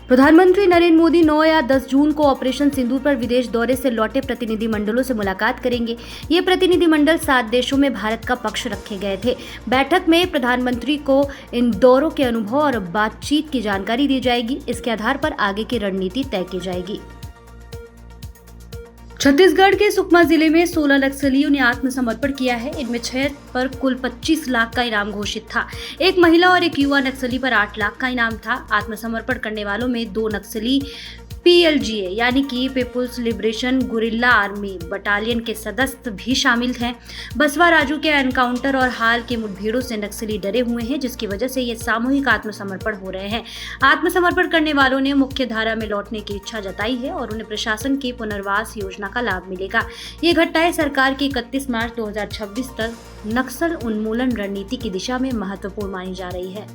प्रधानमंत्री नरेंद्र मोदी 9 या 10 जून को ऑपरेशन सिंदूर पर विदेश दौरे से लौटे प्रतिनिधि मंडलों से मुलाकात करेंगे। ये प्रतिनिधि मंडल 7 देशों में भारत का पक्ष रखे गए थे। बैठक में प्रधानमंत्री को इन दौरों के अनुभव और बातचीत की जानकारी दी जाएगी। इसके आधार पर आगे की रणनीति तय की जाएगी। छत्तीसगढ़ के सुकमा जिले में 16 नक्सलियों ने आत्मसमर्पण किया है। इनमें 6 पर कुल 25 लाख का इनाम घोषित था। एक महिला और एक युवा नक्सली पर 8 लाख का इनाम था। आत्मसमर्पण करने वालों में 2 नक्सली PLGA यानी कि People's Liberation Guerrilla Army battalion के सदस्य भी शामिल हैं। बसवा राजू के एनकाउंटर और हाल के मुठभेड़ों से नक्सली डरे हुए हैं, जिसकी वजह से ये सामूहिक आत्मसमर्पण हो रहे हैं। आत्मसमर्पण करने वालों ने मुख्य धारा में लौटने की इच्छा जताई है और उन्हें प्रशासन की पुनर्वास योजना का लाभ मिलेगा। ये घटनाएं सरकार की 31 मार्च 2026 तक नक्सल उन्मूलन रणनीति की दिशा में महत्वपूर्ण मानी जा रही है।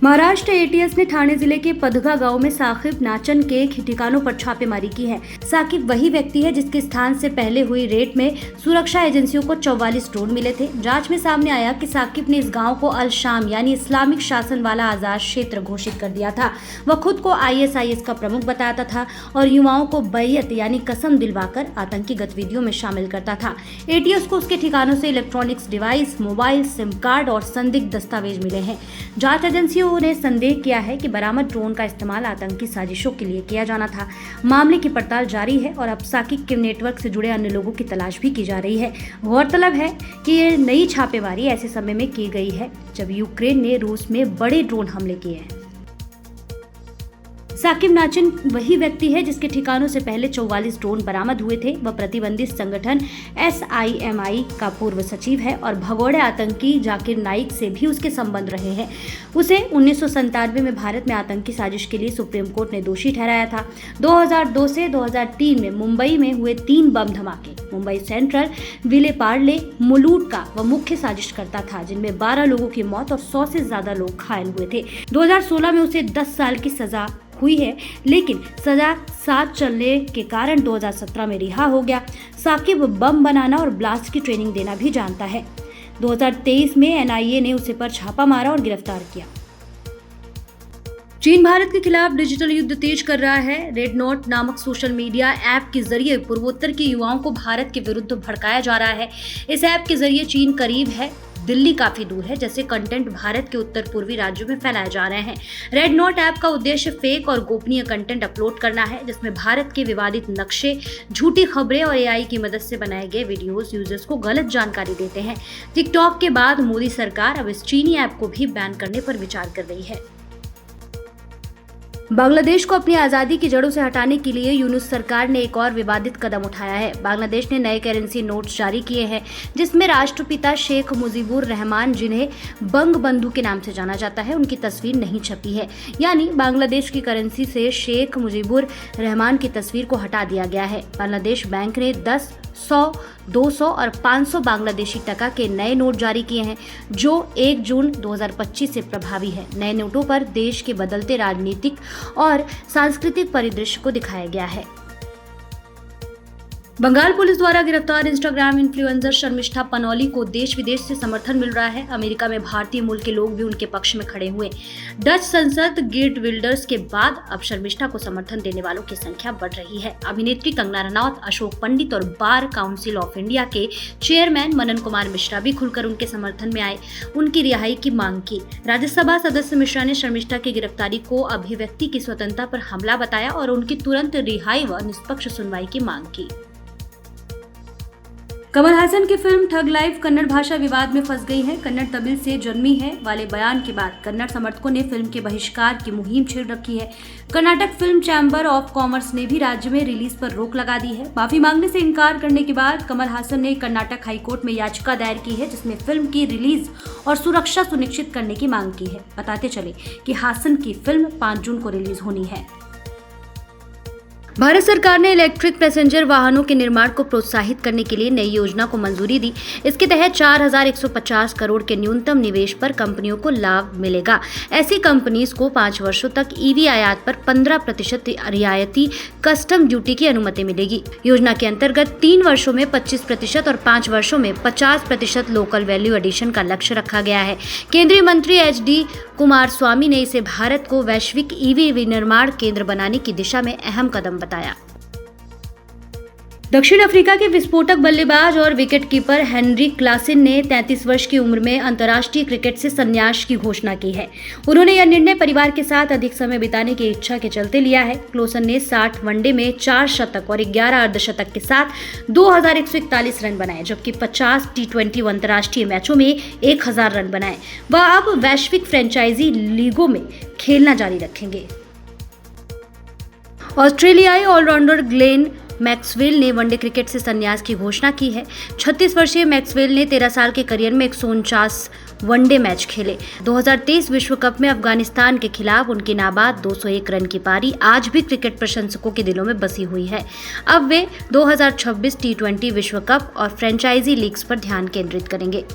महाराष्ट्र ATS ने ठाणे जिले के पदगा गांव में साकिब नाचन के ठिकानों पर छापेमारी की है। साकिब वही व्यक्ति है जिसके स्थान से पहले हुई रेड में सुरक्षा एजेंसियों को 44 ड्रोन मिले थे। जांच में सामने आया कि साकिब ने इस गांव को अल शाम यानी इस्लामिक शासन वाला आजाद क्षेत्र घोषित कर दिया था। वह खुद को ISIS का प्रमुख बताता था और युवाओं को बैयत यानी कसम दिलवाकर आतंकी गतिविधियों में शामिल करता था। ATS को उसके ठिकानों से electronics device, mobile, SIM card और संदिग्ध दस्तावेज मिले हैं। जांच एजेंसियों ने संदेह किया है कि बरामद ड्रोन का इस्तेमाल आतंकी साजिशों के लिए किया जाना था। मामले की पड़ताल जारी है और अब साकिब के नेटवर्क से जुड़े अन्य लोगों की तलाश भी की जा रही है। गौरतलब है कि ये नई छापेमारी ऐसे समय में की गई है जब यूक्रेन ने रूस में बड़े ड्रोन हमले किए हैं। साकिब नाचन वही व्यक्ति है जिसके ठिकानों से पहले 44 ड्रोन बरामद हुए थे। वह प्रतिबंधित संगठन SIMI का पूर्व सचिव है और भगोड़े आतंकी जाकिर नाइक से भी उसके संबंध रहे हैं। उसे 1997 में भारत में आतंकी साजिश के लिए सुप्रीम कोर्ट ने दोषी ठहराया था। 2002 से 2003 में मुंबई में हुए 3 बम धमाके मुंबई सेंट्रल, विलेपार्ले, मुलुंड का वह मुख्य साजिशकर्ता था, जिनमें 12 लोगों की मौत और 100 से ज्यादा लोग घायल हुए थे। 2016 में उसे 10 साल की सजा हुई है, लेकिन सजा साथ चलने के कारण 2017 में रिहा हो गया। साकिब बम बनाना और ब्लास्ट की ट्रेनिंग देना भी जानता है। 2023 में NIA ने उसे पर छापा मारा और गिरफ्तार किया। चीन भारत के खिलाफ डिजिटल युद्ध तेज कर रहा है। रेड नोट नामक सोशल मीडिया ऐप के जरिए पूर्वोत्तर के युवाओं को भारत के विरुद्ध भड़काया जा रहा है। इस ऐप के जरिए चीन करीब है, दिल्ली काफी दूर है जैसे कंटेंट भारत के उत्तर पूर्वी राज्यों में फैलाए जा रहे हैं। रेड नोट ऐप का उद्देश्य फेक और गोपनीय कंटेंट अपलोड करना है, जिसमें भारत के विवादित नक्शे, झूठी खबरें और AI की मदद से बनाए गए वीडियोस यूजर्स को गलत जानकारी देते हैं। टिकटॉक के बाद मोदी सरकार अब इस चीनी ऐप को भी बैन करने पर विचार कर रही है। बांग्लादेश को अपनी आजादी की जड़ों से हटाने के लिए यूनुस सरकार ने एक और विवादित कदम उठाया है। बांग्लादेश ने नए करेंसी नोट्स जारी किए हैं, जिसमें राष्ट्रपिता शेख मुजीबुर रहमान, जिन्हें बंग बंधु के नाम से जाना जाता है, उनकी तस्वीर नहीं छपी है। यानी बांग्लादेश की करेंसी से शेख मुजीबुर रहमान की तस्वीर को हटा दिया गया है। बांग्लादेश बैंक ने 10, 100, 200 और 500 बांग्लादेशी टका के नए नोट जारी किए हैं, जो 1 जून 2025 से प्रभावी है। नए नोटों पर देश के बदलते राजनीतिक और सांस्कृतिक परिदृश्य को दिखाया गया है। बंगाल पुलिस द्वारा गिरफ्तार इंस्टाग्राम इन्फ्लुएंसर शर्मिष्ठा पनौली को देश विदेश से समर्थन मिल रहा है। अमेरिका में भारतीय मूल के लोग भी उनके पक्ष में खड़े हुए। डच संसद गिर्ट विल्डर्स के बाद अब शर्मिष्ठा को समर्थन देने वालों की संख्या बढ़ रही है। अभिनेत्री कंगना रनौत, अशोक पंडित और बार काउंसिल ऑफ इंडिया के चेयरमैन मनन कुमार मिश्रा भी खुलकर उनके समर्थन में आए, उनकी रिहाई की मांग की। राज्यसभा सदस्य मिश्रा ने शर्मिष्ठा की गिरफ्तारी को अभिव्यक्ति की स्वतंत्रता पर हमला बताया और उनकी तुरंत रिहाई व निष्पक्ष सुनवाई की मांग की। कमल हासन की फिल्म ठग लाइफ कन्नड़ भाषा विवाद में फंस गई है। कन्नड़ तमिल से जन्मी है वाले बयान के बाद कन्नड़ समर्थकों ने फिल्म के बहिष्कार की मुहिम छेड़ रखी है। Karnataka film chamber of commerce ने भी राज्य में रिलीज पर रोक लगा दी है। माफी मांगने से इनकार करने के बाद कमल हासन ने कर्नाटक हाईकोर्ट में याचिका दायर की है, जिसमें फिल्म की रिलीज और सुरक्षा सुनिश्चित करने की मांग की है। बताते चले कि हासन की फिल्म 5 जून को रिलीज होनी है। भारत सरकार ने इलेक्ट्रिक पैसेंजर वाहनों के निर्माण को प्रोत्साहित करने के लिए नई योजना को मंजूरी दी। इसके तहत 4150 करोड़ के न्यूनतम निवेश पर कंपनियों को लाभ मिलेगा। ऐसी कंपनीज को 5 वर्षों तक EV आयात पर 15% रियायती कस्टम ड्यूटी की अनुमति मिलेगी। योजना के अंतर्गत 3 वर्षों में 25% और 5 वर्षों में 50% लोकल वैल्यू एडिशन का लक्ष्य रखा गया है। केंद्रीय मंत्री HD कुमारस्वामी ने इसे भारत को वैश्विक ईवी विनिर्माण केंद्र बनाने की दिशा में अहम कदम बताया। दक्षिण अफ्रीका के विस्फोटक बल्लेबाज और विकेटकीपर हेनरिक क्लासेन ने 33 वर्ष की उम्र में अंतर्राष्ट्रीय क्रिकेट से संन्यास की घोषणा की है। उन्होंने यह निर्णय परिवार के साथ अधिक समय बिताने की इच्छा के चलते लिया है। क्लासेन ने 60 वनडे में 4 शतक और 11 अर्धशतक के साथ 2141 रन बनाए, जबकि 50 T20 अंतर्राष्ट्रीय मैचों में 1000 रन बनाए। वह अब वैश्विक फ्रेंचाइजी लीगों में खेलना जारी रखेंगे। ऑस्ट्रेलियाई ऑलराउंडर ग्लेन मैक्सवेल ने वनडे क्रिकेट से संन्यास की घोषणा की है। 36 वर्षीय मैक्सवेल ने 13 साल के करियर में 149 वनडे मैच खेले। 2023 विश्व कप में अफगानिस्तान के खिलाफ उनकी नाबाद 201 रन की पारी आज भी क्रिकेट प्रशंसकों के दिलों में बसी हुई है। अब वे 2026 T20 विश्व कप और फ्रेंचाइजी लीग्स पर ध्यान केंद्रित करेंगे।